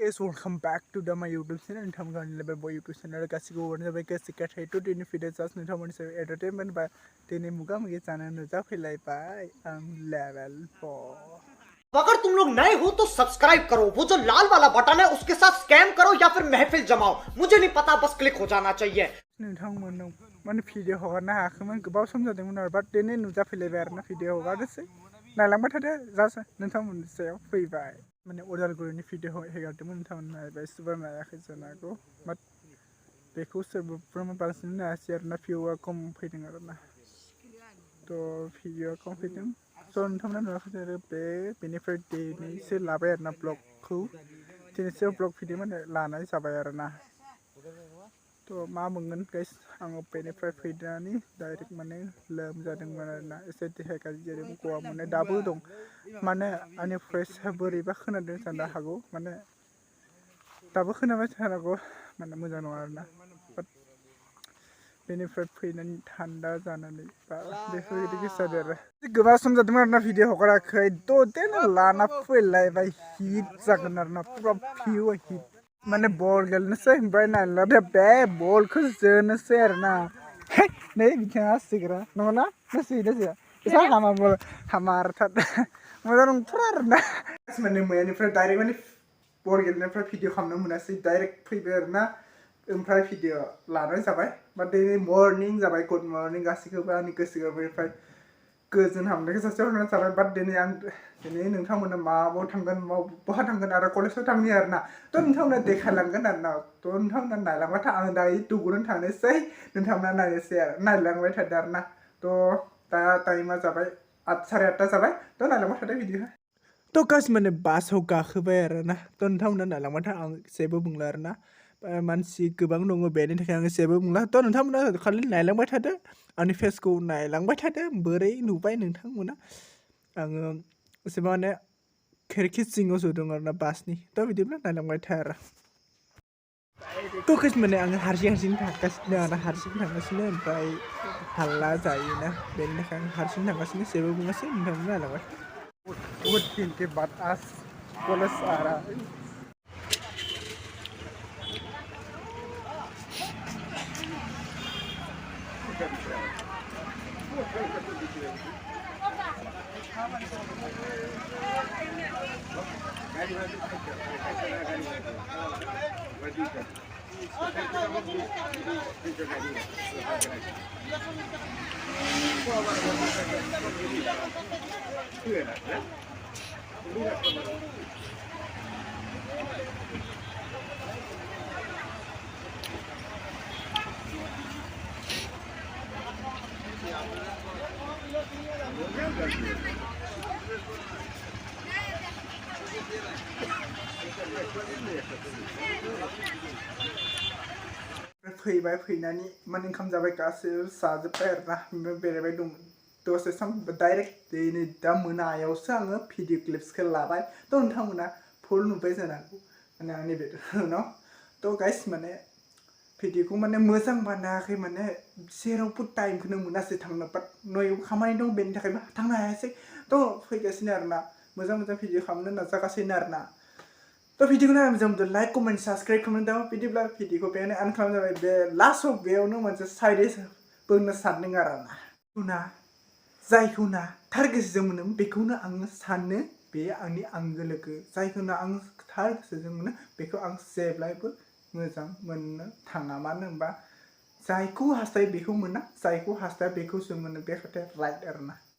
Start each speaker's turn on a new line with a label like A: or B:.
A: guys, welcome back to my YouTube channel. नोंथांमोननि लेबेल YouTube channel गासिबो वारन जाबाय गासै गाथायथ' दिनै भिडिअ जास्ट नोंथांमोननि सायाव एन्टारटेनमेन्ट बा दिनै मुगा मुगि जानो नुजाफैलायबाय आं लेवल 4
B: अगर तुम लोग नए हो तो सब्सक्राइब करो, वो जो लाल वाला बटन है उसके साथ स्कैम करो या फिर महफिल जमाओ, मुझे नहीं पता, बस क्लिक हो जाना चाहिए।
A: नोंथांमोनाव माने भिडिअ हगारनो हायाखैमोन गोबाव सम जादोंमोन आरो बाट दिनै नुजाफैलायबाय आरोना भिडिअ हगारनोसै नायलांबाय थादो जास्ट नोंथांमोननि सायाव फैबाय माने उदालगुरिनि भिडिअ हगारदोंमोन नोंथांमोन नायबाय सोरबा नायाखै जानो हागौ बाट बेखौ सोरबाफ्रामा बांसिन नायासै आरोना भिउआ खम फैदों आरोना थ' भिडिअआ खम फैदों स' नोंथांमोना नुवाखै आरो बेनिफ्राय दिनैसो लाबाय आरोना ब्लगखौ दिनैसो ब्लग भिडिअ माने लानाय जाबाय आरोना थ' मा मोनगोन गाइस आङो बेनिफ्राय फैनानै डाइरेक्ट माने लोमजादोंमोन आरोना एसे देहाया गाज्रि जादों गगा मोननाय दाबो दं माने आंनि भइसआ बोरैबा खोनादों जानो हागौ माने दाबो खोनाबाय थानांगौ माने मोजां नङा आरोना बाट बेनिफ्राय फैनानै थान्दा जानानै बा बेफोरबायदि गोसो जादों आरो गोबां सम जादोंमोन आरोना भिडिअ हगाराखै थ' देन लाना फैलायबाय हिट जागोन आरोना पुरा भिउ हिट माने बल गेलेनोसै ओमफ्राय नायलादो बे बलखौ जोनोसै आरोना नै बिथाङा सिग्रा नङाना नोसैना जोआ एसा हामा बल हामा आरो मोजां नंथारा आरोना माने मैयानिफ्राय डाइरेक्ट माने बल गेलेनायनिफ्राय भिडिअ खालामनो मोनासै डाइरेक्ट फैबाय आरोना ओमफ्राय भिडिअ लानाय जाबाय बा दिनै मर्निं जाबाय गुड मर्निं गासैखौबो आंनि गोसो गोरबोनिफ्राय गोजोन हामलायनायखौ जासिहरनाय जाबाय बाट दिनै नोंथांमोना माबाव थांगोन बहा थांगोन आरो कलेजाव थांनि आरोना थ' नोंथांमोना देखायलांगोन आरोना थ' नोंथांमोना नायलांबाय आं दायो दुगुरुन थांनोसै नोंथांमोना नायनोसै आरो नायलांबाय थादो आरोना थ' दा टाइमा जाबाय 8:30 जाबाय थ' नायलांबाय थादो भिडिअ थ' गासै माने बासाव गाखोबाय आरोना थ' नोंथांमोना नायलांबाय था आं जेबो बुंला आरोना मानसि गोबां दङ बेनि थाखाय आं जेबो बुंला थ' नोंथांमोना खालि नायलांबाय थादो आंनि फेसखौ नायलांबाय थादो बोरै नुबाय नोंथांमोना आङो एसेबां माने खिरखि सिङावसो दं आरोना बासनि थ' बिदिब्ला नायलांबाय था आरो थ' गाइस माने आङो हारसिं थांगासिनो आरो हारसिं थांगासिनो ओमफ्राय हाल्ला जायोना बेनि थाखाय आं हारसिं थांगासिनो जेबो बुङासै नोंथांमोना नायलांबाय बहुत दिन के बाद आज कॉलेज आ रहा है फैबाय फैनानै माने ओंखाम जाबाय गासैबो जाजोब्बाय आरोना बेरायबाय दं दसे सम डाइरेक्ट दिनै दा मोनायावसो आङो भिडिअ क्लिप्सखौ लाबाय थ' नोंथांमोना फुल नुबाय जानो हागौ माने आंनि बेनाव थ' गाइस माने भिडिअखौ माने मोजां बानायाखै माने जेरावबो टाइमखौनो मोनासै थांनो बाट न'आव खामानि दं बेनि थाखायबो थांनो हायासै थ' फैगासिनो आरोना मोजां भिडिअ खालामनो नाजागासिनो आरोना थ' भिडिअखौ नायना मोजां मोनदों लाइक कमेन्ट साबसक्राइब खालामनो दां बिदिब्ला भिडिअखौ बेयावनो आन खालामनाय जाबाय बे लास्टआव बेयावनो मोनसे साइड बुंनो सानदों आरोना जायखौना थार गोसोजों मोनो बेखौनो आङो सानो बे आंनि आंगो लोगो जायखौना आं थार गोसोजों मोनो बेखौ आं जेब्लायबो मोजां मोननो थाङा मानो होनबा जायखौ हास्थायो बेखौ मोना जायखौ हास्थाया बेखौसो मोनो बे खोथाया राइट आरोना